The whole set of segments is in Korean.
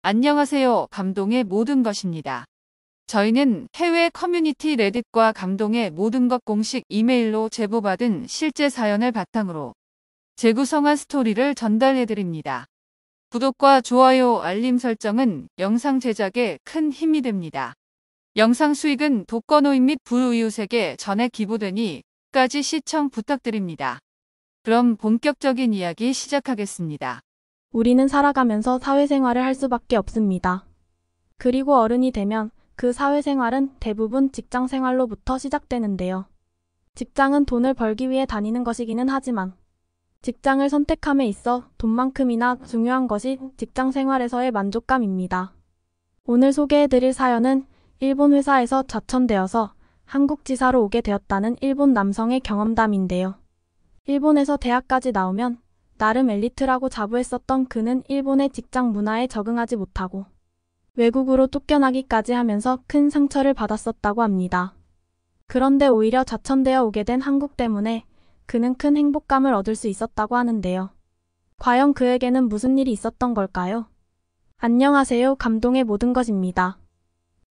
안녕하세요. 감동의 모든 것입니다. 저희는 해외 커뮤니티 레딧과 감동의 모든 것 공식 이메일로 제보받은 실제 사연을 바탕으로 재구성한 스토리를 전달해드립니다. 구독과 좋아요, 알림 설정은 영상 제작에 큰 힘이 됩니다. 영상 수익은 독거노인 및 불우이웃에게 전액 기부되니 끝까지 시청 부탁드립니다. 그럼 본격적인 이야기 시작하겠습니다. 우리는 살아가면서 사회생활을 할 수밖에 없습니다. 그리고 어른이 되면 그 사회생활은 대부분 직장생활로부터 시작되는데요. 직장은 돈을 벌기 위해 다니는 것이기는 하지만 직장을 선택함에 있어 돈만큼이나 중요한 것이 직장생활에서의 만족감입니다. 오늘 소개해드릴 사연은 일본 회사에서 좌천되어서 한국 지사로 오게 되었다는 일본 남성의 경험담인데요. 일본에서 대학까지 나오면 나름 엘리트라고 자부했었던 그는 일본의 직장 문화에 적응하지 못하고 외국으로 쫓겨나기까지 하면서 큰 상처를 받았었다고 합니다. 그런데 오히려 좌천되어 오게 된 한국 때문에 그는 큰 행복감을 얻을 수 있었다고 하는데요. 과연 그에게는 무슨 일이 있었던 걸까요? 안녕하세요. 감동의 모든 것입니다.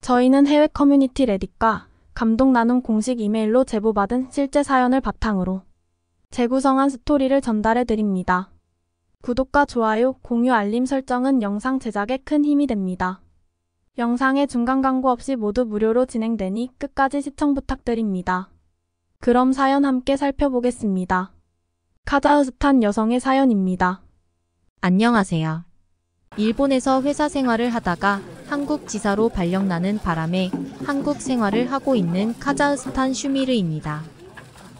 저희는 해외 커뮤니티 레딧과 감동 나눔 공식 이메일로 제보받은 실제 사연을 바탕으로 재구성한 스토리를 전달해 드립니다. 구독과 좋아요, 공유, 알림 설정은 영상 제작에 큰 힘이 됩니다. 영상의 중간 광고 없이 모두 무료로 진행되니 끝까지 시청 부탁드립니다. 그럼 사연 함께 살펴보겠습니다. 카자흐스탄 여성의 사연입니다. 안녕하세요. 일본에서 회사 생활을 하다가 한국 지사로 발령나는 바람에 한국 생활을 하고 있는 카자흐스탄 슈미르입니다.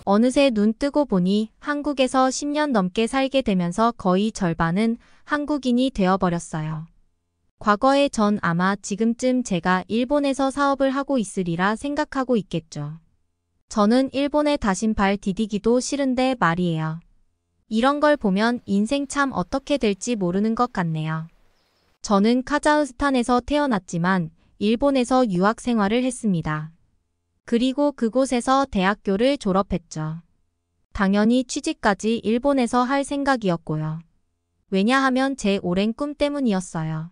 어느새 눈 뜨고 보니 한국에서 10년 넘게 살게 되면서 거의 절반은 한국인이 되어버렸어요. 과거에 전 아마 지금쯤 제가 일본에서 사업을 하고 있으리라 생각하고 있겠죠. 저는 일본에 다신 발 디디기도 싫은데 말이에요. 이런 걸 보면 인생 참 어떻게 될지 모르는 것 같네요. 저는 카자흐스탄에서 태어났지만 일본에서 유학 생활을 했습니다. 그리고 그곳에서 대학교를 졸업했죠. 당연히 취직까지 일본에서 할 생각이었고요. 왜냐하면 제 오랜 꿈 때문이었어요.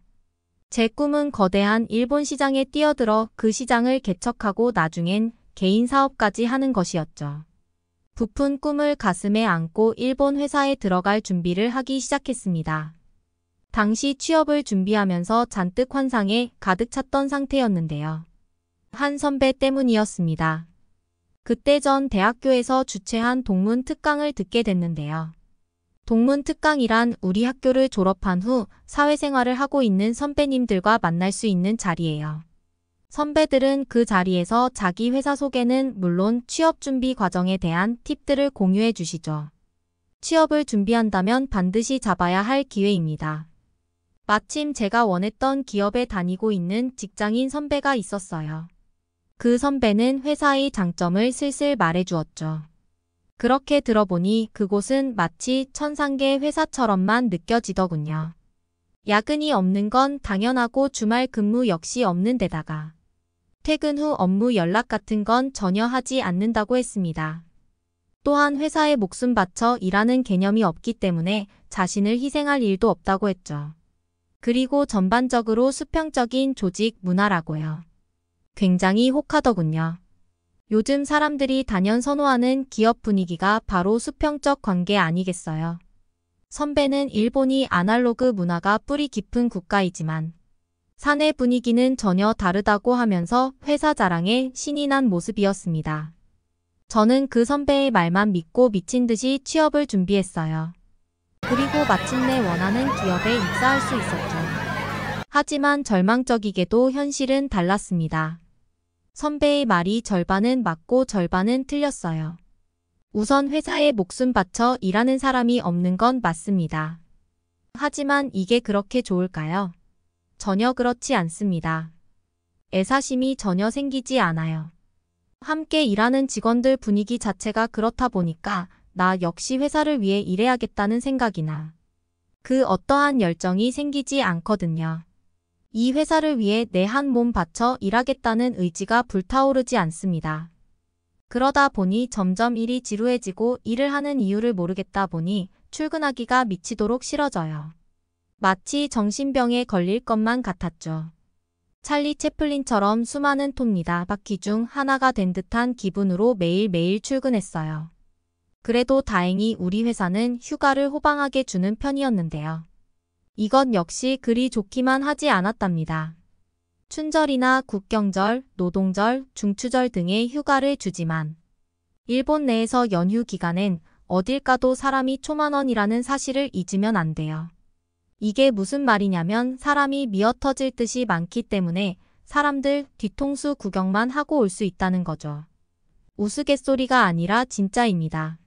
제 꿈은 거대한 일본 시장에 뛰어들어 그 시장을 개척하고 나중엔 개인 사업까지 하는 것이었죠. 부푼 꿈을 가슴에 안고 일본 회사에 들어갈 준비를 하기 시작했습니다. 당시 취업을 준비하면서 잔뜩 환상에 가득 찼던 상태였는데요. 한 선배 때문이었습니다. 그때 전 대학교에서 주최한 동문 특강을 듣게 됐는데요. 동문 특강이란 우리 학교를 졸업한 후 사회생활을 하고 있는 선배님들과 만날 수 있는 자리예요. 선배들은 그 자리에서 자기 회사 소개는 물론 취업 준비 과정에 대한 팁들을 공유해 주시죠. 취업을 준비한다면 반드시 잡아야 할 기회입니다. 마침 제가 원했던 기업에 다니고 있는 직장인 선배가 있었어요. 그 선배는 회사의 장점을 슬슬 말해주었죠. 그렇게 들어보니 그곳은 마치 천상계 회사처럼만 느껴지더군요. 야근이 없는 건 당연하고 주말 근무 역시 없는 데다가 퇴근 후 업무 연락 같은 건 전혀 하지 않는다고 했습니다. 또한 회사에 목숨 바쳐 일하는 개념이 없기 때문에 자신을 희생할 일도 없다고 했죠. 그리고 전반적으로 수평적인 조직 문화라고요. 굉장히 혹하더군요. 요즘 사람들이 단연 선호하는 기업 분위기가 바로 수평적 관계 아니겠어요. 선배는 일본이 아날로그 문화가 뿌리 깊은 국가이지만 사내 분위기는 전혀 다르다고 하면서 회사 자랑에 신이 난 모습이었습니다. 저는 그 선배의 말만 믿고 미친 듯이 취업을 준비했어요. 그리고 마침내 원하는 기업에 입사할 수 있었죠. 하지만 절망적이게도 현실은 달랐습니다. 선배의 말이 절반은 맞고 절반은 틀렸어요. 우선 회사에 목숨 바쳐 일하는 사람이 없는 건 맞습니다. 하지만 이게 그렇게 좋을까요? 전혀 그렇지 않습니다. 애사심이 전혀 생기지 않아요. 함께 일하는 직원들 분위기 자체가 그렇다 보니까 나 역시 회사를 위해 일해야겠다는 생각이나 그 어떠한 열정이 생기지 않거든요. 이 회사를 위해 내 한 몸 바쳐 일하겠다는 의지가 불타오르지 않습니다. 그러다 보니 점점 일이 지루해지고 일을 하는 이유를 모르겠다 보니 출근하기가 미치도록 싫어져요. 마치 정신병에 걸릴 것만 같았죠. 찰리 채플린처럼 수많은 톱니다 바퀴 중 하나가 된 듯한 기분으로 매일매일 출근했어요. 그래도 다행히 우리 회사는 휴가를 호방하게 주는 편이었는데요. 이것 역시 그리 좋기만 하지 않았답니다. 춘절이나 국경절, 노동절, 중추절 등의 휴가를 주지만 일본 내에서 연휴 기간엔 어딜 가도 사람이 초만원이라는 사실을 잊으면 안 돼요. 이게 무슨 말이냐면 사람이 미어터질 듯이 많기 때문에 사람들 뒤통수 구경만 하고 올 수 있다는 거죠. 우스갯소리가 아니라 진짜입니다.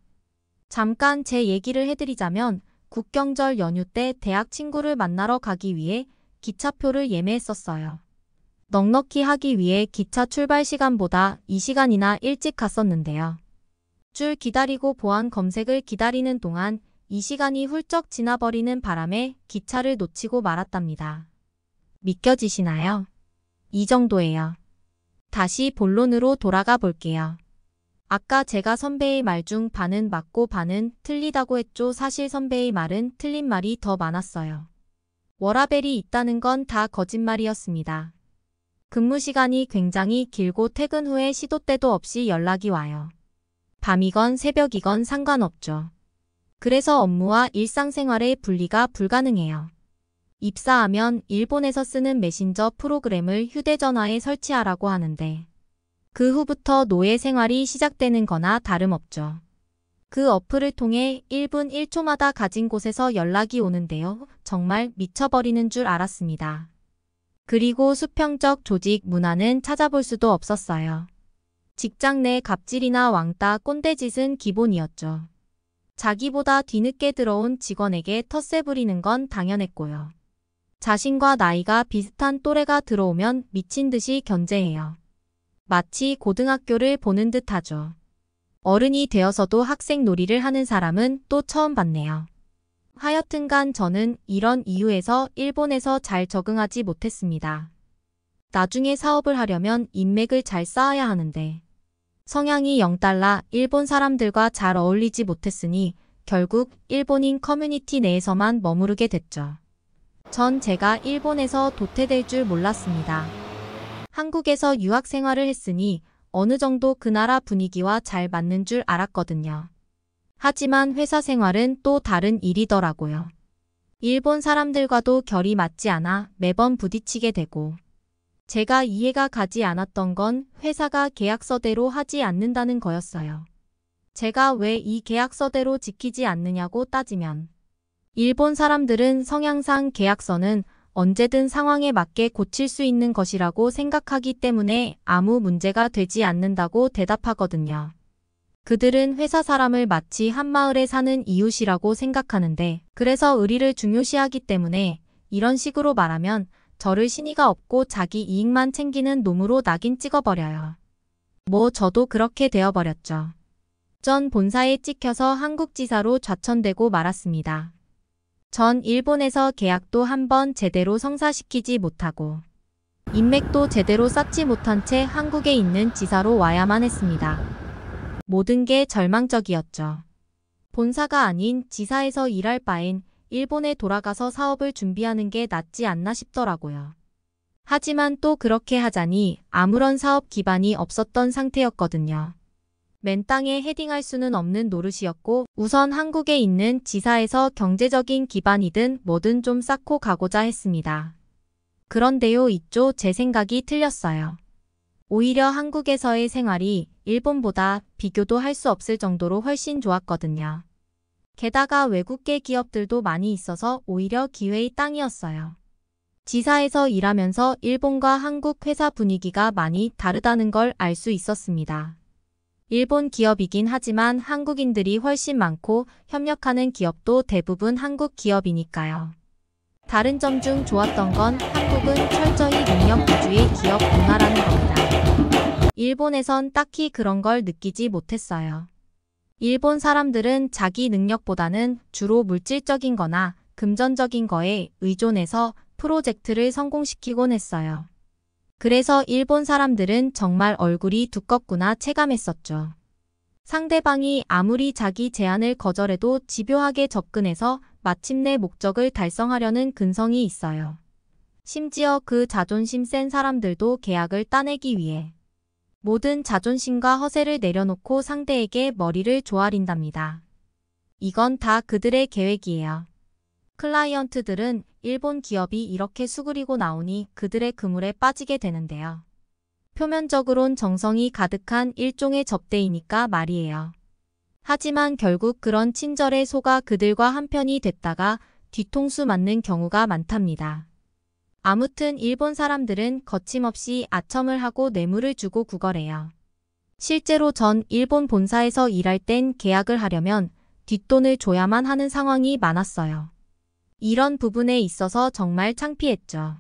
잠깐 제 얘기를 해드리자면 국경절 연휴 때 대학 친구를 만나러 가기 위해 기차표를 예매했었어요. 넉넉히 하기 위해 기차 출발 시간보다 2시간이나 일찍 갔었는데요. 줄 기다리고 보안 검색을 기다리는 동안 2시간이 훌쩍 지나버리는 바람에 기차를 놓치고 말았답니다. 믿겨지시나요? 이 정도예요. 다시 본론으로 돌아가 볼게요. 아까 제가 선배의 말 중 반은 맞고 반은 틀리다고 했죠. 사실 선배의 말은 틀린 말이 더 많았어요. 워라밸이 있다는 건 다 거짓말이었습니다. 근무 시간이 굉장히 길고 퇴근 후에 시도 때도 없이 연락이 와요. 밤이건 새벽이건 상관없죠. 그래서 업무와 일상생활의 분리가 불가능해요. 입사하면 일본에서 쓰는 메신저 프로그램을 휴대전화에 설치하라고 하는데 그 후부터 노예 생활이 시작되는 거나 다름없죠. 그 어플을 통해 1분 1초마다 가진 곳에서 연락이 오는데요. 정말 미쳐버리는 줄 알았습니다. 그리고 수평적 조직 문화는 찾아볼 수도 없었어요. 직장 내 갑질이나 왕따, 꼰대짓은 기본이었죠. 자기보다 뒤늦게 들어온 직원에게 텃세 부리는 건 당연했고요. 자신과 나이가 비슷한 또래가 들어오면 미친 듯이 견제해요. 마치 고등학교를 보는 듯 하죠. 어른이 되어서도 학생 놀이를 하는 사람은 또 처음 봤네요. 하여튼간 저는 이런 이유에서 일본에서 잘 적응하지 못했습니다. 나중에 사업을 하려면 인맥을 잘 쌓아야 하는데 성향이 0달러 일본 사람들과 잘 어울리지 못했으니 결국 일본인 커뮤니티 내에서만 머무르게 됐죠. 전 제가 일본에서 도태될 줄 몰랐습니다. 한국에서 유학 생활을 했으니 어느 정도 그 나라 분위기와 잘 맞는 줄 알았거든요. 하지만 회사 생활은 또 다른 일이더라고요. 일본 사람들과도 결이 맞지 않아 매번 부딪히게 되고 제가 이해가 가지 않았던 건 회사가 계약서대로 하지 않는다는 거였어요. 제가 왜 이 계약서대로 지키지 않느냐고 따지면 일본 사람들은 성향상 계약서는 언제든 상황에 맞게 고칠 수 있는 것이라고 생각하기 때문에 아무 문제가 되지 않는다고 대답하거든요. 그들은 회사 사람을 마치 한마을에 사는 이웃이라고 생각하는데 그래서 의리를 중요시하기 때문에 이런 식으로 말하면 저를 신의가 없고 자기 이익만 챙기는 놈으로 낙인 찍어버려요. 뭐 저도 그렇게 되어버렸죠. 전 본사에 찍혀서 한국지사로 좌천되고 말았습니다. 전 일본에서 계약도 한번 제대로 성사시키지 못하고 인맥도 제대로 쌓지 못한 채 한국에 있는 지사로 와야만 했습니다. 모든 게 절망적이었죠. 본사가 아닌 지사에서 일할 바엔 일본에 돌아가서 사업을 준비하는 게 낫지 않나 싶더라고요. 하지만 또 그렇게 하자니 아무런 사업 기반이 없었던 상태였거든요. 맨 땅에 헤딩할 수는 없는 노릇이었고 우선 한국에 있는 지사에서 경제적인 기반이든 뭐든 좀 쌓고 가고자 했습니다. 그런데요, 있죠. 제 생각이 틀렸어요. 오히려 한국에서의 생활이 일본보다 비교도 할 수 없을 정도로 훨씬 좋았거든요. 게다가 외국계 기업들도 많이 있어서 오히려 기회의 땅이었어요. 지사에서 일하면서 일본과 한국 회사 분위기가 많이 다르다는 걸 알 수 있었습니다. 일본 기업이긴 하지만 한국인들이 훨씬 많고 협력하는 기업도 대부분 한국 기업이니까요. 다른 점 중 좋았던 건 한국은 철저히 능력 위주의 기업 문화라는 겁니다. 일본에선 딱히 그런 걸 느끼지 못했어요. 일본 사람들은 자기 능력보다는 주로 물질적인 거나 금전적인 거에 의존해서 프로젝트를 성공시키곤 했어요. 그래서 일본 사람들은 정말 얼굴이 두껍구나 체감했었죠. 상대방이 아무리 자기 제안을 거절해도 집요하게 접근해서 마침내 목적을 달성하려는 근성이 있어요. 심지어 그 자존심 센 사람들도 계약을 따내기 위해 모든 자존심과 허세를 내려놓고 상대에게 머리를 조아린답니다. 이건 다 그들의 계획이에요. 클라이언트들은 일본 기업이 이렇게 수그리고 나오니 그들의 그물에 빠지게 되는데요. 표면적으론 정성이 가득한 일종의 접대이니까 말이에요. 하지만 결국 그런 친절에 속아 그들과 한편이 됐다가 뒤통수 맞는 경우가 많답니다. 아무튼 일본 사람들은 거침없이 아첨을 하고 뇌물을 주고 구걸해요. 실제로 전 일본 본사에서 일할 땐 계약을 하려면 뒷돈을 줘야만 하는 상황이 많았어요. 이런 부분에 있어서 정말 창피했죠.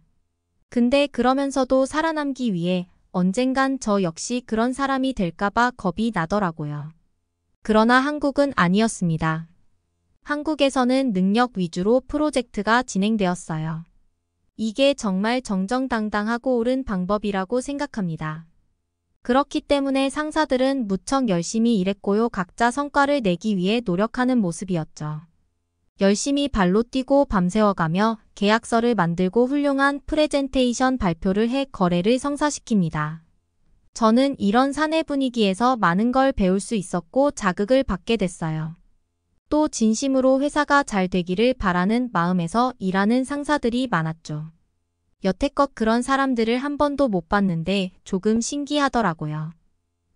근데 그러면서도 살아남기 위해 언젠간 저 역시 그런 사람이 될까봐 겁이 나더라고요. 그러나 한국은 아니었습니다. 한국에서는 능력 위주로 프로젝트가 진행되었어요. 이게 정말 정정당당하고 옳은 방법이라고 생각합니다. 그렇기 때문에 상사들은 무척 열심히 일했고요. 각자 성과를 내기 위해 노력하는 모습이었죠. 열심히 발로 뛰고 밤새워가며 계약서를 만들고 훌륭한 프레젠테이션 발표를 해 거래를 성사시킵니다. 저는 이런 사내 분위기에서 많은 걸 배울 수 있었고 자극을 받게 됐어요. 또 진심으로 회사가 잘 되기를 바라는 마음에서 일하는 상사들이 많았죠. 여태껏 그런 사람들을 한 번도 못 봤는데 조금 신기하더라고요.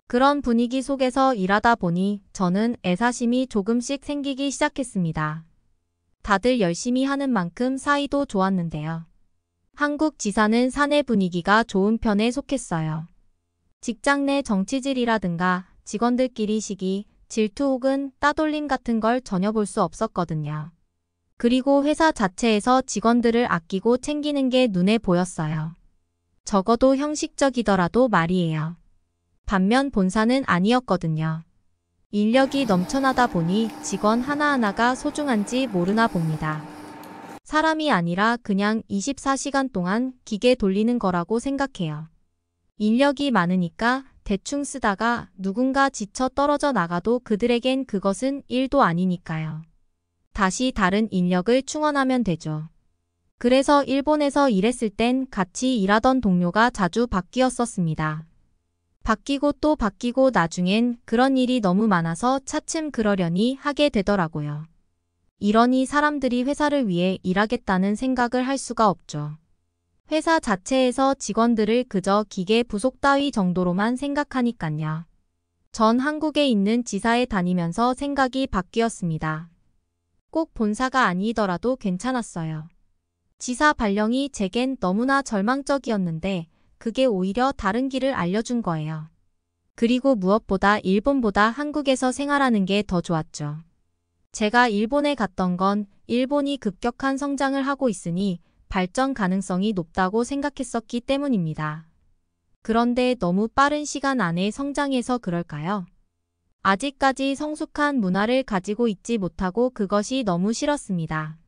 그런 분위기 속에서 일하다 보니 저는 애사심이 조금씩 생기기 시작했습니다. 다들 열심히 하는 만큼 사이도 좋았는데요. 한국 지사는 사내 분위기가 좋은 편에 속했어요. 직장 내 정치질이라든가 직원들끼리 시기, 질투 혹은 따돌림 같은 걸 전혀 볼 수 없었거든요. 그리고 회사 자체에서 직원들을 아끼고 챙기는 게 눈에 보였어요. 적어도 형식적이더라도 말이에요. 반면 본사는 아니었거든요. 인력이 넘쳐나다 보니 직원 하나하나가 소중한지 모르나 봅니다. 사람이 아니라 그냥 24시간 동안 기계 돌리는 거라고 생각해요. 인력이 많으니까 대충 쓰다가 누군가 지쳐 떨어져 나가도 그들에겐 그것은 일도 아니니까요. 다시 다른 인력을 충원하면 되죠. 그래서 일본에서 일했을 땐 같이 일하던 동료가 자주 바뀌었었습니다. 바뀌고 또 바뀌고 나중엔 그런 일이 너무 많아서 차츰 그러려니 하게 되더라고요. 이러니 사람들이 회사를 위해 일하겠다는 생각을 할 수가 없죠. 회사 자체에서 직원들을 그저 기계 부속 따위 정도로만 생각하니깐요. 전 한국에 있는 지사에 다니면서 생각이 바뀌었습니다. 꼭 본사가 아니더라도 괜찮았어요. 지사 발령이 제겐 너무나 절망적이었는데 그게 오히려 다른 길을 알려준 거예요. 그리고 무엇보다 일본보다 한국에서 생활하는 게 더 좋았죠. 제가 일본에 갔던 건 일본이 급격한 성장을 하고 있으니 발전 가능성이 높다고 생각했었기 때문입니다. 그런데 너무 빠른 시간 안에 성장해서 그럴까요? 아직까지 성숙한 문화를 가지고 있지 못하고 그것이 너무 싫었습니다.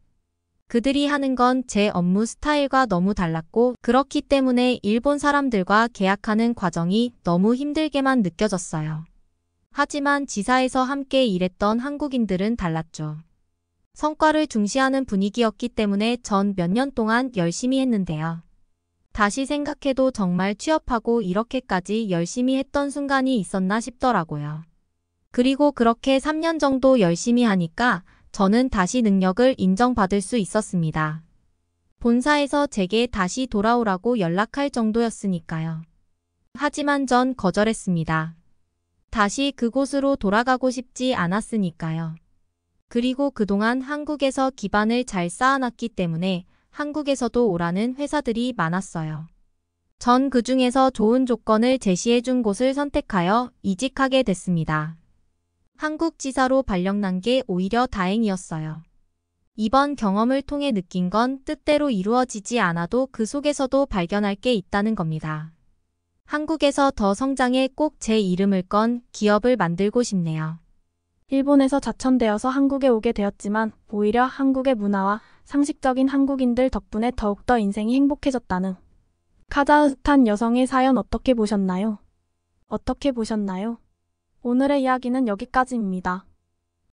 그들이 하는 건 제 업무 스타일과 너무 달랐고 그렇기 때문에 일본 사람들과 계약하는 과정이 너무 힘들게만 느껴졌어요. 하지만 지사에서 함께 일했던 한국인들은 달랐죠. 성과를 중시하는 분위기였기 때문에 전 몇 년 동안 열심히 했는데요. 다시 생각해도 정말 취업하고 이렇게까지 열심히 했던 순간이 있었나 싶더라고요. 그리고 그렇게 3년 정도 열심히 하니까 저는 다시 능력을 인정받을 수 있었습니다. 본사에서 제게 다시 돌아오라고 연락할 정도였으니까요. 하지만 전 거절했습니다. 다시 그곳으로 돌아가고 싶지 않았으니까요. 그리고 그동안 한국에서 기반을 잘 쌓아놨기 때문에 한국에서도 오라는 회사들이 많았어요. 전 그중에서 좋은 조건을 제시해준 곳을 선택하여 이직하게 됐습니다. 한국 지사로 발령난 게 오히려 다행이었어요. 이번 경험을 통해 느낀 건 뜻대로 이루어지지 않아도 그 속에서도 발견할 게 있다는 겁니다. 한국에서 더 성장해 꼭 제 이름을 건 기업을 만들고 싶네요. 일본에서 자천되어서 한국에 오게 되었지만 오히려 한국의 문화와 상식적인 한국인들 덕분에 더욱더 인생이 행복해졌다는 카자흐스탄 여성의 사연 어떻게 보셨나요? 어떻게 보셨나요? 오늘의 이야기는 여기까지입니다.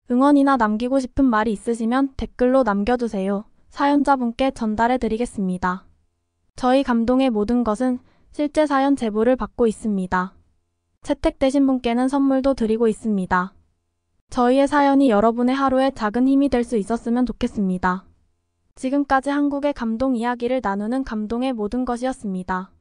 응원이나 남기고 싶은 말이 있으시면 댓글로 남겨주세요. 사연자분께 전달해 드리겠습니다. 저희 감동의 모든 것은 실제 사연 제보를 받고 있습니다. 채택되신 분께는 선물도 드리고 있습니다. 저희의 사연이 여러분의 하루에 작은 힘이 될 수 있었으면 좋겠습니다. 지금까지 한국의 감동 이야기를 나누는 감동의 모든 것이었습니다.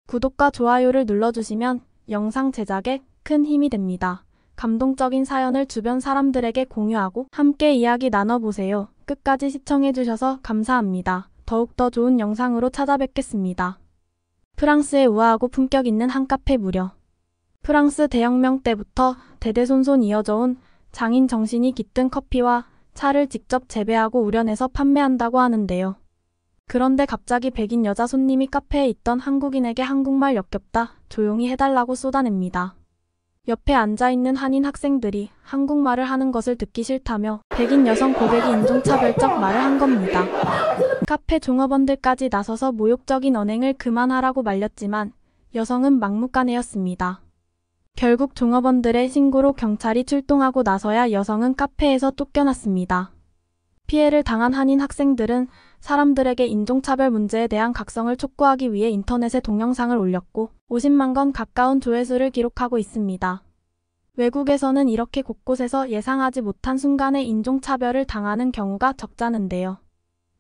구독과 좋아요를 눌러주시면 영상 제작에 큰 힘이 됩니다. 감동적인 사연을 주변 사람들에게 공유하고 함께 이야기 나눠보세요. 끝까지 시청해주셔서 감사합니다. 더욱더 좋은 영상으로 찾아뵙겠습니다. 프랑스의 우아하고 품격 있는 한 카페 무려. 프랑스 대혁명 때부터 대대손손 이어져온 장인 정신이 깃든 커피와 차를 직접 재배하고 우려내서 판매한다고 하는데요. 그런데 갑자기 백인 여자 손님이 카페에 있던 한국인에게 한국말 역겹다, 조용히 해달라고 쏟아냅니다. 옆에 앉아있는 한인 학생들이 한국말을 하는 것을 듣기 싫다며 백인 여성 고객이 인종차별적 말을 한 겁니다. 카페 종업원들까지 나서서 모욕적인 언행을 그만하라고 말렸지만 여성은 막무가내였습니다. 결국 종업원들의 신고로 경찰이 출동하고 나서야 여성은 카페에서 쫓겨났습니다. 피해를 당한 한인 학생들은 사람들에게 인종차별 문제에 대한 각성을 촉구하기 위해 인터넷에 동영상을 올렸고 50만 건 가까운 조회수를 기록하고 있습니다. 외국에서는 이렇게 곳곳에서 예상하지 못한 순간에 인종차별을 당하는 경우가 적잖은데요.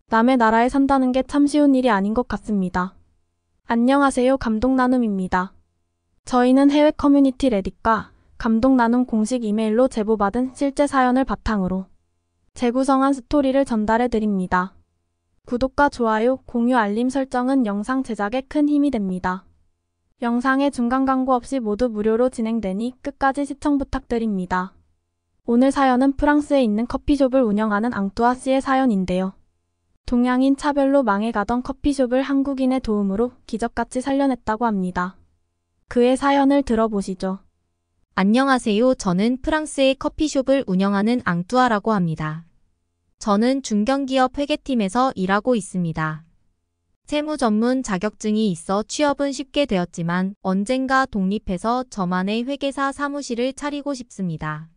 남의 나라에 산다는 게 참 쉬운 일이 아닌 것 같습니다. 안녕하세요, 감동나눔입니다. 저희는 해외 커뮤니티 레딧과 감동나눔 공식 이메일로 제보받은 실제 사연을 바탕으로 재구성한 스토리를 전달해 드립니다. 구독과 좋아요, 공유, 알림 설정은 영상 제작에 큰 힘이 됩니다. 영상의 중간 광고 없이 모두 무료로 진행되니 끝까지 시청 부탁드립니다. 오늘 사연은 프랑스에 있는 커피숍을 운영하는 앙뚜아 씨의 사연인데요. 동양인 차별로 망해가던 커피숍을 한국인의 도움으로 기적같이 살려냈다고 합니다. 그의 사연을 들어보시죠. 안녕하세요. 저는 프랑스의 커피숍을 운영하는 앙뚜아라고 합니다. 저는 중견기업 회계팀에서 일하고 있습니다. 세무 전문 자격증이 있어 취업은 쉽게 되었지만 언젠가 독립해서 저만의 회계사 사무실을 차리고 싶습니다.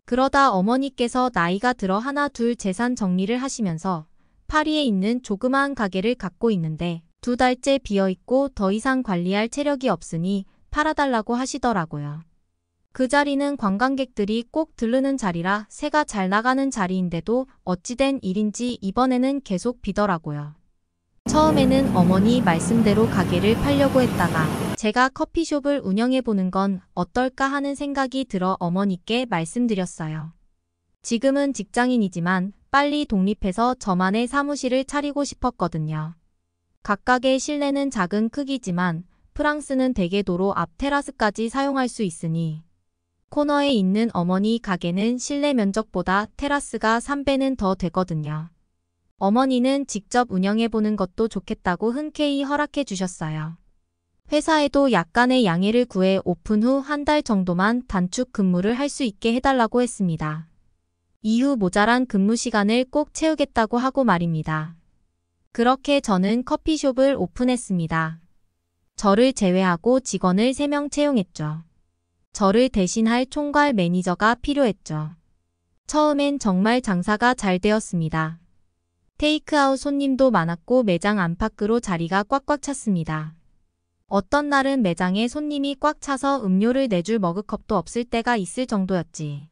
그러다 어머니께서 나이가 들어 하나 둘 재산 정리를 하시면서 파리에 있는 조그마한 가게를 갖고 있는데 2달째 비어있고 더 이상 관리할 체력이 없으니 팔아달라고 하시더라고요. 그 자리는 관광객들이 꼭 들르는 자리라 새가 잘 나가는 자리인데도 어찌된 일인지 이번에는 계속 비더라고요. 처음에는 어머니 말씀대로 가게를 팔려고 했다가 제가 커피숍을 운영해보는 건 어떨까 하는 생각이 들어 어머니께 말씀드렸어요. 지금은 직장인이지만 빨리 독립해서 저만의 사무실을 차리고 싶었거든요. 각각의 실내는 작은 크기지만 프랑스는 대개도로 앞 테라스까지 사용할 수 있으니 코너에 있는 어머니 가게는 실내 면적보다 테라스가 3배는 더 되거든요. 어머니는 직접 운영해보는 것도 좋겠다고 흔쾌히 허락해 주셨어요. 회사에도 약간의 양해를 구해 오픈 후 1달 정도만 단축 근무를 할 수 있게 해달라고 했습니다. 이후 모자란 근무 시간을 꼭 채우겠다고 하고 말입니다. 그렇게 저는 커피숍을 오픈했습니다. 저를 제외하고 직원을 3명 채용했죠. 저를 대신할 총괄 매니저가 필요했죠. 처음엔 정말 장사가 잘 되었습니다. 테이크아웃 손님도 많았고 매장 안팎으로 자리가 꽉꽉 찼습니다. 어떤 날은 매장에 손님이 꽉 차서 음료를 내줄 머그컵도 없을 때가 있을 정도였지.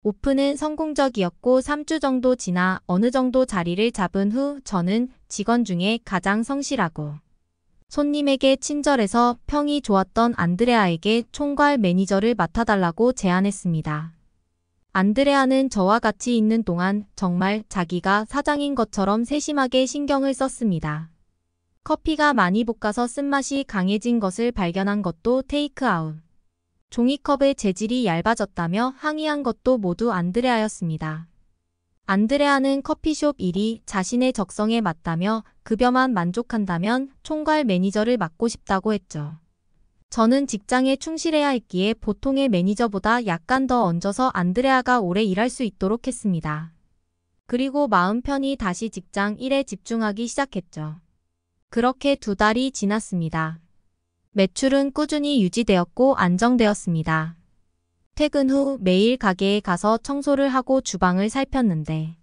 오픈은 성공적이었고 3주 정도 지나 어느 정도 자리를 잡은 후 저는 직원 중에 가장 성실하고 손님에게 친절해서 평이 좋았던 안드레아에게 총괄 매니저를 맡아달라고 제안했습니다. 안드레아는 저와 같이 있는 동안 정말 자기가 사장인 것처럼 세심하게 신경을 썼습니다. 커피가 많이 볶아서 쓴맛이 강해진 것을 발견한 것도 테이크아웃. 종이컵의 재질이 얇아졌다며 항의한 것도 모두 안드레아였습니다. 안드레아는 커피숍 일이 자신의 적성에 맞다며 급여만 만족한다면 총괄 매니저를 맡고 싶다고 했죠. 저는 직장에 충실해야 했기에 보통의 매니저보다 약간 더 얹어서 안드레아가 오래 일할 수 있도록 했습니다. 그리고 마음 편히 다시 직장 일에 집중하기 시작했죠. 그렇게 2달이 지났습니다. 매출은 꾸준히 유지되었고 안정되었습니다. 퇴근 후 매일 가게에 가서 청소를 하고 주방을 살폈는데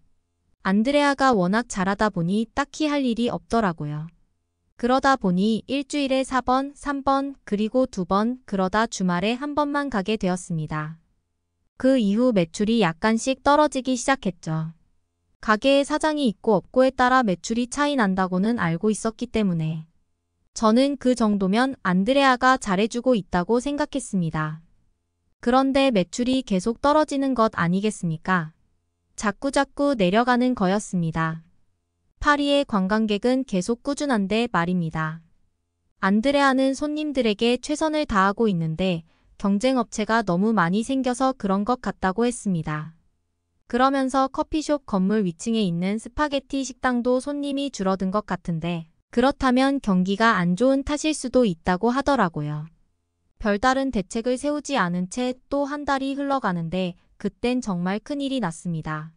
안드레아가 워낙 잘하다 보니 딱히 할 일이 없더라고요. 그러다 보니 일주일에 4번, 3번, 그리고 2번, 그러다 주말에 한 번만 가게 되었습니다. 그 이후 매출이 약간씩 떨어지기 시작했죠. 가게에 사장이 있고 없고에 따라 매출이 차이 난다고는 알고 있었기 때문에 저는 그 정도면 안드레아가 잘해주고 있다고 생각했습니다. 그런데 매출이 계속 떨어지는 것 아니겠습니까? 자꾸자꾸 내려가는 거였습니다. 파리의 관광객은 계속 꾸준한데 말입니다. 안드레아는 손님들에게 최선을 다하고 있는데 경쟁업체가 너무 많이 생겨서 그런 것 같다고 했습니다. 그러면서 커피숍 건물 위층에 있는 스파게티 식당도 손님이 줄어든 것 같은데 그렇다면 경기가 안 좋은 탓일 수도 있다고 하더라고요. 별다른 대책을 세우지 않은 채 또 한 달이 흘러가는데 그땐 정말 큰일이 났습니다.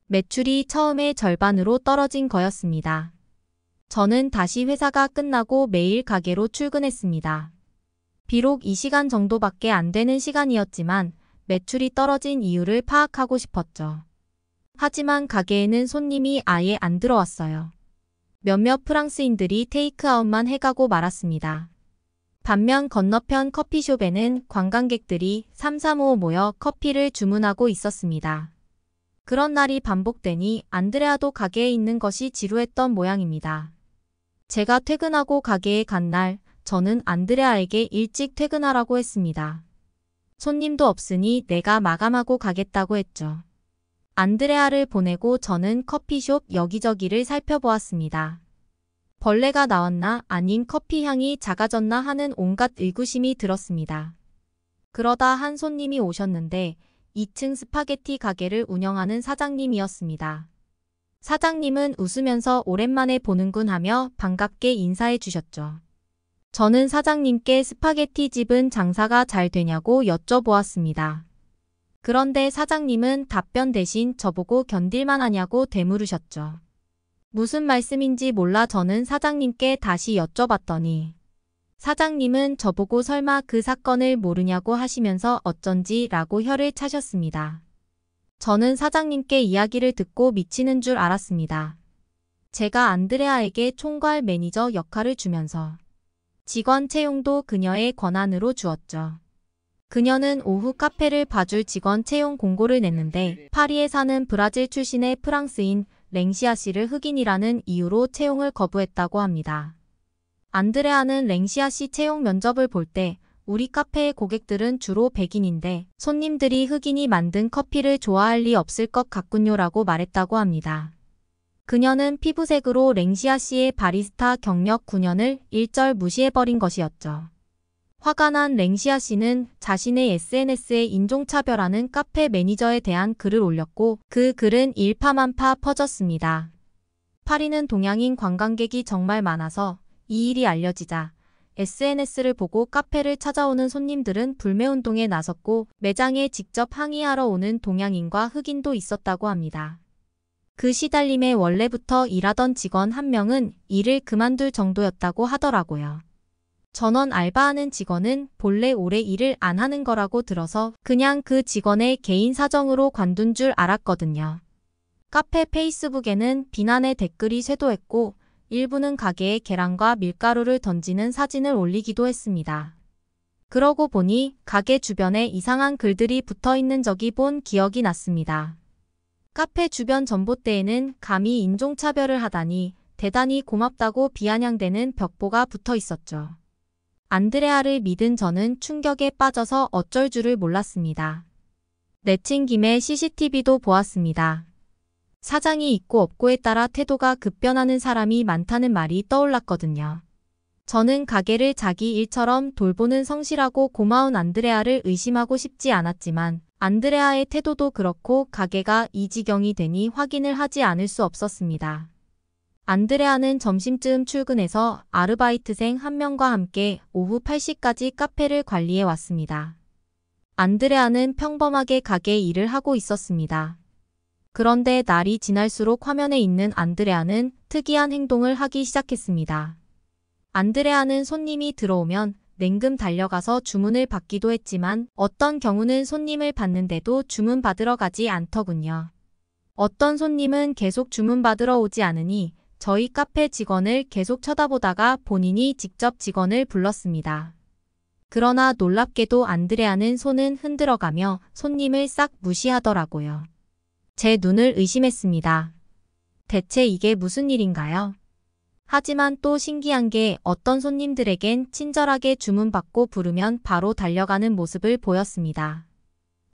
매출이 처음에 절반으로 떨어진 거였습니다. 저는 다시 회사가 끝나고 매일 가게로 출근했습니다. 비록 이 시간 정도밖에 안 되는 시간이었지만 매출이 떨어진 이유를 파악하고 싶었죠. 하지만 가게에는 손님이 아예 안 들어왔어요. 몇몇 프랑스인들이 테이크아웃만 해가고 말았습니다. 반면 건너편 커피숍에는 관광객들이 335 모여 커피를 주문하고 있었습니다. 그런 날이 반복되니 안드레아도 가게에 있는 것이 지루했던 모양입니다. 제가 퇴근하고 가게에 간 날 저는 안드레아에게 일찍 퇴근하라고 했습니다. 손님도 없으니 내가 마감하고 가겠다고 했죠. 안드레아를 보내고 저는 커피숍 여기저기를 살펴보았습니다. 벌레가 나왔나 아닌 커피 향이 작아졌나 하는 온갖 의구심이 들었습니다. 그러다 한 손님이 오셨는데 2층 스파게티 가게를 운영하는 사장님이었습니다. 사장님은 웃으면서 오랜만에 보는군 하며 반갑게 인사해 주셨죠. 저는 사장님께 스파게티 집은 장사가 잘 되냐고 여쭤보았습니다. 그런데 사장님은 답변 대신 저보고 견딜만 하냐고 되물으셨죠. 무슨 말씀인지 몰라 저는 사장님께 다시 여쭤봤더니 사장님은 저보고 설마 그 사건을 모르냐고 하시면서 어쩐지 라고 혀를 차셨습니다. 저는 사장님께 이야기를 듣고 미치는 줄 알았습니다. 제가 안드레아에게 총괄 매니저 역할을 주면서 직원 채용도 그녀의 권한으로 주었죠. 그녀는 오후 카페를 봐줄 직원 채용 공고를 냈는데 파리에 사는 브라질 출신의 프랑스인 랭시아 씨를 흑인이라는 이유로 채용을 거부했다고 합니다. 안드레아는 랭시아 씨 채용 면접을 볼 때 우리 카페의 고객들은 주로 백인인데 손님들이 흑인이 만든 커피를 좋아할 리 없을 것 같군요라고 말했다고 합니다. 그녀는 피부색으로 랭시아 씨의 바리스타 경력 9년을 일절 무시해버린 것이었죠. 화가 난 랭시아 씨는 자신의 SNS에 인종차별하는 카페 매니저에 대한 글을 올렸고 그 글은 일파만파 퍼졌습니다. 파리는 동양인 관광객이 정말 많아서 이 일이 알려지자 SNS를 보고 카페를 찾아오는 손님들은 불매운동에 나섰고 매장에 직접 항의하러 오는 동양인과 흑인도 있었다고 합니다. 그 시달림에 원래부터 일하던 직원 한 명은 일을 그만둘 정도였다고 하더라고요. 전원 알바하는 직원은 본래 오래 일을 안 하는 거라고 들어서 그냥 그 직원의 개인 사정으로 관둔 줄 알았거든요. 카페 페이스북에는 비난의 댓글이 쇄도했고 일부는 가게에 계란과 밀가루를 던지는 사진을 올리기도 했습니다. 그러고 보니 가게 주변에 이상한 글들이 붙어 있는 적이 본 기억이 났습니다. 카페 주변 전봇대에는 감히 인종차별을 하다니 대단히 고맙다고 비아냥대는 벽보가 붙어 있었죠. 안드레아를 믿은 저는 충격에 빠져서 어쩔 줄을 몰랐습니다. 내친 김에 CCTV도 보았습니다. 사장이 있고 없고에 따라 태도가 급변하는 사람이 많다는 말이 떠올랐거든요. 저는 가게를 자기 일처럼 돌보는 성실하고 고마운 안드레아를 의심하고 싶지 않았지만 안드레아의 태도도 그렇고 가게가 이 지경이 되니 확인을 하지 않을 수 없었습니다. 안드레아는 점심쯤 출근해서 아르바이트생 한 명과 함께 오후 8시까지 카페를 관리해 왔습니다. 안드레아는 평범하게 가게 일을 하고 있었습니다. 그런데 날이 지날수록 화면에 있는 안드레아는 특이한 행동을 하기 시작했습니다. 안드레아는 손님이 들어오면 냉금 달려가서 주문을 받기도 했지만 어떤 경우는 손님을 받는데도 주문 받으러 가지 않더군요. 어떤 손님은 계속 주문 받으러 오지 않으니 저희 카페 직원을 계속 쳐다보다가 본인이 직접 직원을 불렀습니다. 그러나 놀랍게도 안드레아는 손은 흔들어가며 손님을 싹 무시하더라고요. 제 눈을 의심했습니다. 대체 이게 무슨 일인가요? 하지만 또 신기한 게 어떤 손님들에겐 친절하게 주문받고 부르면 바로 달려가는 모습을 보였습니다.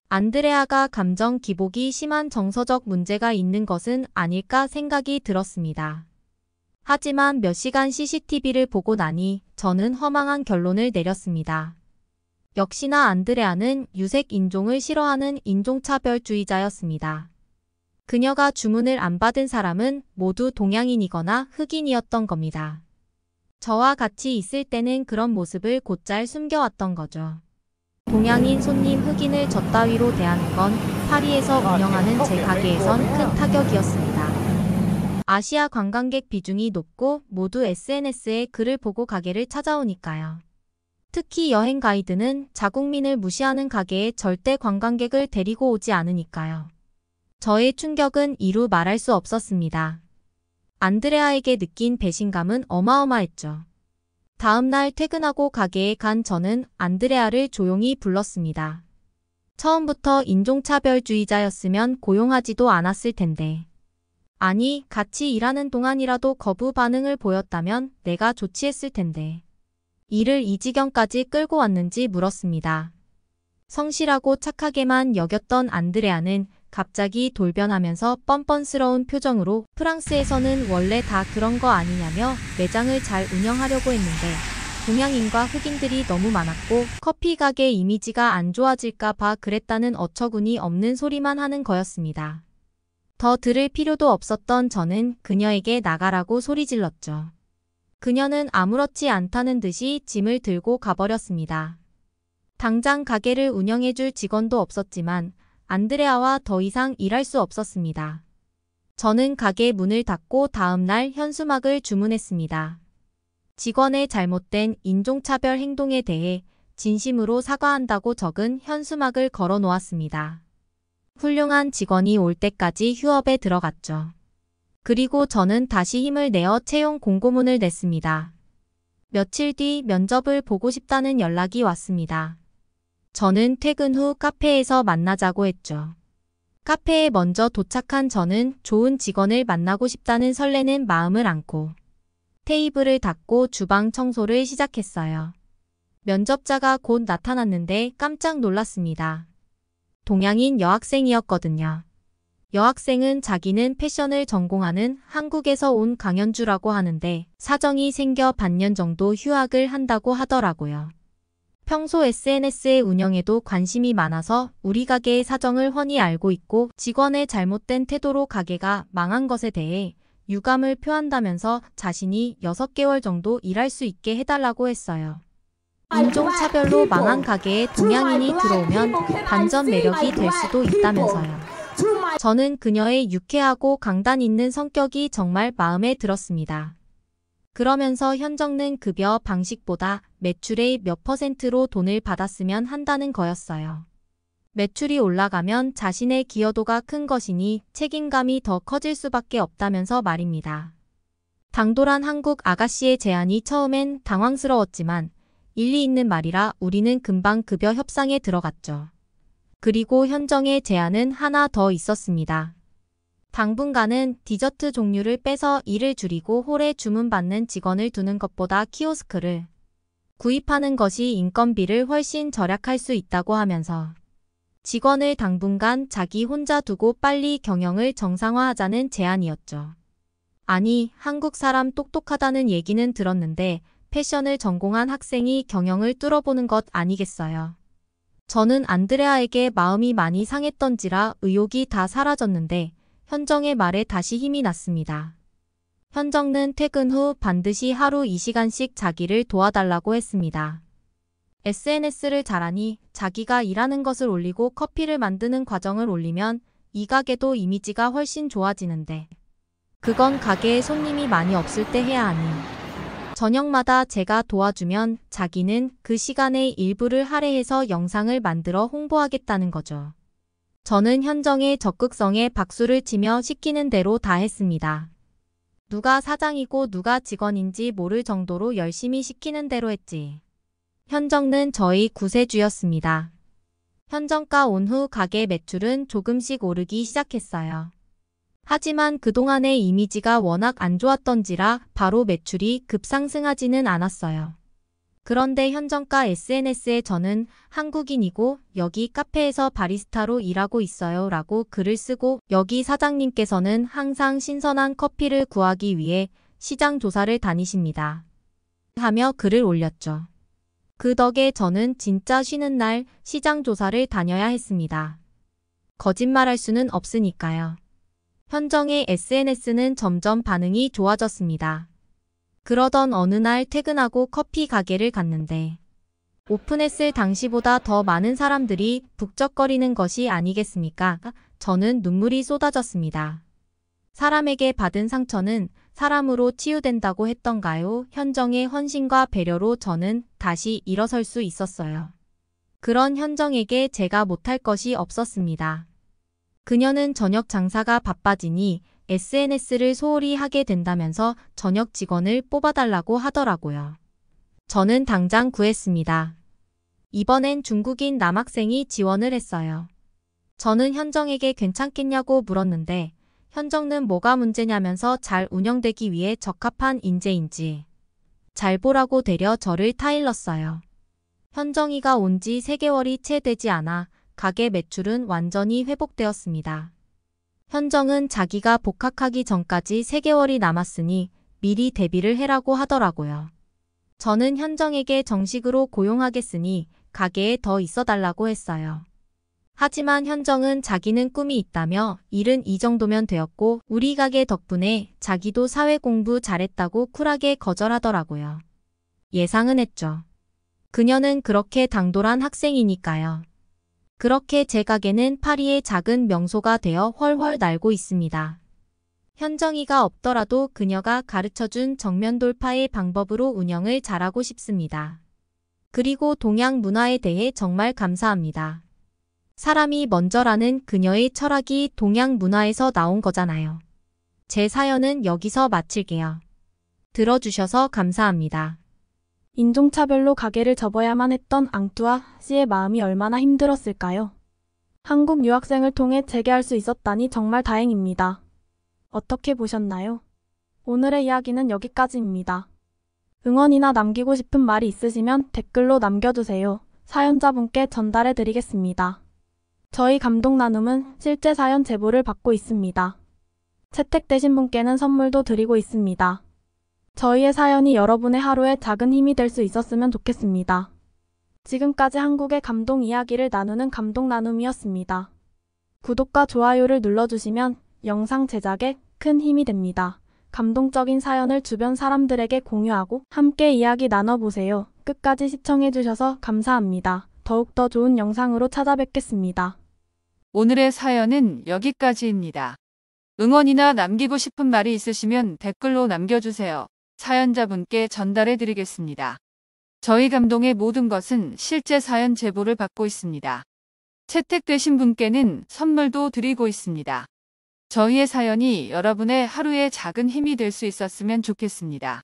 안드레아가 감정 기복이 심한 정서적 문제가 있는 것은 아닐까 생각이 들었습니다. 하지만 몇 시간 CCTV를 보고 나니 저는 허망한 결론을 내렸습니다. 역시나 안드레아는 유색 인종을 싫어하는 인종차별주의자였습니다. 그녀가 주문을 안 받은 사람은 모두 동양인이거나 흑인이었던 겁니다. 저와 같이 있을 때는 그런 모습을 곧잘 숨겨왔던 거죠. 동양인 손님 흑인을 저 따위로 대하는 건 파리에서 운영하는 제 가게에선 큰 타격이었습니다. 아시아 관광객 비중이 높고 모두 SNS에 글을 보고 가게를 찾아오니까요. 특히 여행 가이드는 자국민을 무시하는 가게에 절대 관광객을 데리고 오지 않으니까요. 저의 충격은 이루 말할 수 없었습니다. 안드레아에게 느낀 배신감은 어마어마했죠. 다음 날 퇴근하고 가게에 간 저는 안드레아를 조용히 불렀습니다. 처음부터 인종차별주의자였으면 고용하지도 않았을 텐데. 아니, 같이 일하는 동안이라도 거부 반응을 보였다면 내가 조치했을 텐데. 이를 이 지경까지 끌고 왔는지 물었습니다. 성실하고 착하게만 여겼던 안드레아는 갑자기 돌변하면서 뻔뻔스러운 표정으로 프랑스에서는 원래 다 그런 거 아니냐며 매장을 잘 운영하려고 했는데 동양인과 흑인들이 너무 많았고 커피 가게 이미지가 안 좋아질까 봐 그랬다는 어처구니 없는 소리만 하는 거였습니다. 더 들을 필요도 없었던 저는 그녀에게 나가라고 소리질렀죠. 그녀는 아무렇지 않다는 듯이 짐을 들고 가버렸습니다. 당장 가게를 운영해줄 직원도 없었지만 안드레아와 더 이상 일할 수 없었습니다. 저는 가게 문을 닫고 다음 날 현수막을 주문했습니다. 직원의 잘못된 인종차별 행동에 대해 진심으로 사과한다고 적은 현수막을 걸어 놓았습니다. 훌륭한 직원이 올 때까지 휴업에 들어갔죠. 그리고 저는 다시 힘을 내어 채용 공고문을 냈습니다. 며칠 뒤 면접을 보고 싶다는 연락이 왔습니다. 저는 퇴근 후 카페에서 만나자고 했죠. 카페에 먼저 도착한 저는 좋은 직원을 만나고 싶다는 설레는 마음을 안고 테이블을 닦고 주방 청소를 시작했어요. 면접자가 곧 나타났는데 깜짝 놀랐습니다. 동양인 여학생이었거든요. 여학생은 자기는 패션을 전공하는 한국에서 온 강연주라고 하는데 사정이 생겨 반년 정도 휴학을 한다고 하더라고요. 평소 SNS의 운영에도 관심이 많아서 우리 가게의 사정을 훤히 알고 있고 직원의 잘못된 태도로 가게가 망한 것에 대해 유감을 표한다면서 자신이 6개월 정도 일할 수 있게 해달라고 했어요. 인종차별로 망한 가게에 동양인이 들어오면 반전 매력이 될 수도 있다면서요. 저는 그녀의 유쾌하고 강단 있는 성격이 정말 마음에 들었습니다. 그러면서 현정는 급여 방식보다 매출의 몇 %로 돈을 받았으면 한다는 거였어요. 매출이 올라가면 자신의 기여도가 큰 것이니 책임감이 더 커질 수밖에 없다면서 말입니다. 당돌한 한국 아가씨의 제안이 처음엔 당황스러웠지만 일리 있는 말이라 우리는 금방 급여 협상에 들어갔죠. 그리고 현정의 제안은 하나 더 있었습니다. 당분간은 디저트 종류를 빼서 일을 줄이고 홀에 주문받는 직원을 두는 것보다 키오스크를 구입하는 것이 인건비를 훨씬 절약할 수 있다고 하면서 직원을 당분간 자기 혼자 두고 빨리 경영을 정상화하자는 제안이었죠. 아니, 한국 사람 똑똑하다는 얘기는 들었는데 패션을 전공한 학생이 경영을 뚫어보는 것 아니겠어요. 저는 안드레아에게 마음이 많이 상했던지라 의욕이 다 사라졌는데 현정의 말에 다시 힘이 났습니다. 현정은 퇴근 후 반드시 하루 2시간씩 자기를 도와달라고 했습니다. SNS를 잘하니 자기가 일하는 것을 올리고 커피를 만드는 과정을 올리면 이 가게도 이미지가 훨씬 좋아지는데 그건 가게에 손님이 많이 없을 때 해야 하니 저녁마다 제가 도와주면 자기는 그 시간의 일부를 할애해서 영상을 만들어 홍보하겠다는 거죠. 저는 현정의 적극성에 박수를 치며 시키는 대로 다 했습니다. 누가 사장이고 누가 직원인지 모를 정도로 열심히 시키는 대로 했지. 현정은 저희 구세주였습니다. 현정가 온 후 가게 매출은 조금씩 오르기 시작했어요. 하지만 그동안의 이미지가 워낙 안 좋았던지라 바로 매출이 급상승하지는 않았어요. 그런데 현정가 SNS에 저는 한국인이고 여기 카페에서 바리스타로 일하고 있어요 라고 글을 쓰고 여기 사장님께서는 항상 신선한 커피를 구하기 위해 시장 조사를 다니십니다. 하며 글을 올렸죠. 그 덕에 저는 진짜 쉬는 날 시장 조사를 다녀야 했습니다. 거짓말할 수는 없으니까요. 현정의 SNS는 점점 반응이 좋아졌습니다. 그러던 어느 날 퇴근하고 커피 가게를 갔는데 오픈했을 당시보다 더 많은 사람들이 북적거리는 것이 아니겠습니까? 저는 눈물이 쏟아졌습니다. 사람에게 받은 상처는 사람으로 치유된다고 했던가요? 현정의 헌신과 배려로 저는 다시 일어설 수 있었어요. 그런 현정에게 제가 못할 것이 없었습니다. 그녀는 저녁 장사가 바빠지니 SNS를 소홀히 하게 된다면서 저녁 직원을 뽑아달라고 하더라고요. 저는 당장 구했습니다. 이번엔 중국인 남학생이 지원을 했어요. 저는 현정에게 괜찮겠냐고 물었는데 현정은 뭐가 문제냐면서 잘 운영되기 위해 적합한 인재인지 잘 보라고 데려 저를 타일렀어요. 현정이가 온 지 3개월이 채 되지 않아 가게 매출은 완전히 회복되었습니다. 현정은 자기가 복학하기 전까지 3개월이 남았으니 미리 대비를 해라고 하더라고요. 저는 현정에게 정식으로 고용하겠으니 가게에 더 있어달라고 했어요. 하지만 현정은 자기는 꿈이 있다며 일은 이 정도면 되었고 우리 가게 덕분에 자기도 사회 공부 잘했다고 쿨하게 거절하더라고요. 예상은 했죠. 그녀는 그렇게 당돌한 학생이니까요. 그렇게 제 가게는 파리의 작은 명소가 되어 훨훨 날고 있습니다. 현정이가 없더라도 그녀가 가르쳐준 정면 돌파의 방법으로 운영을 잘하고 싶습니다. 그리고 동양 문화에 대해 정말 감사합니다. 사람이 먼저라는 그녀의 철학이 동양 문화에서 나온 거잖아요. 제 사연은 여기서 마칠게요. 들어주셔서 감사합니다. 인종차별로 가게를 접어야만 했던 앙뚜아 씨의 마음이 얼마나 힘들었을까요? 한국 유학생을 통해 재개할 수 있었다니 정말 다행입니다. 어떻게 보셨나요? 오늘의 이야기는 여기까지입니다. 응원이나 남기고 싶은 말이 있으시면 댓글로 남겨주세요. 사연자분께 전달해 드리겠습니다. 저희 감동 나눔은 실제 사연 제보를 받고 있습니다. 채택되신 분께는 선물도 드리고 있습니다. 저희의 사연이 여러분의 하루에 작은 힘이 될 수 있었으면 좋겠습니다. 지금까지 한국의 감동 이야기를 나누는 감동 나눔이었습니다. 구독과 좋아요를 눌러주시면 영상 제작에 큰 힘이 됩니다. 감동적인 사연을 주변 사람들에게 공유하고 함께 이야기 나눠보세요. 끝까지 시청해주셔서 감사합니다. 더욱더 좋은 영상으로 찾아뵙겠습니다. 오늘의 사연은 여기까지입니다. 응원이나 남기고 싶은 말이 있으시면 댓글로 남겨주세요. 사연자분께 전달해 드리겠습니다. 저희 감동의 모든 것은 실제 사연 제보를 받고 있습니다. 채택되신 분께는 선물도 드리고 있습니다. 저희의 사연이 여러분의 하루에 작은 힘이 될 수 있었으면 좋겠습니다.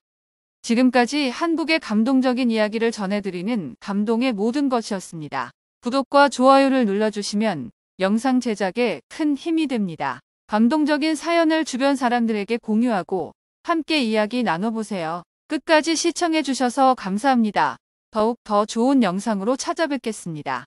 지금까지 한국의 감동적인 이야기를 전해드리는 감동의 모든 것이었습니다. 구독과 좋아요를 눌러주시면 영상 제작에 큰 힘이 됩니다. 감동적인 사연을 주변 사람들에게 공유하고 함께 이야기 나눠보세요. 끝까지 시청해주셔서 감사합니다. 더욱 더 좋은 영상으로 찾아뵙겠습니다.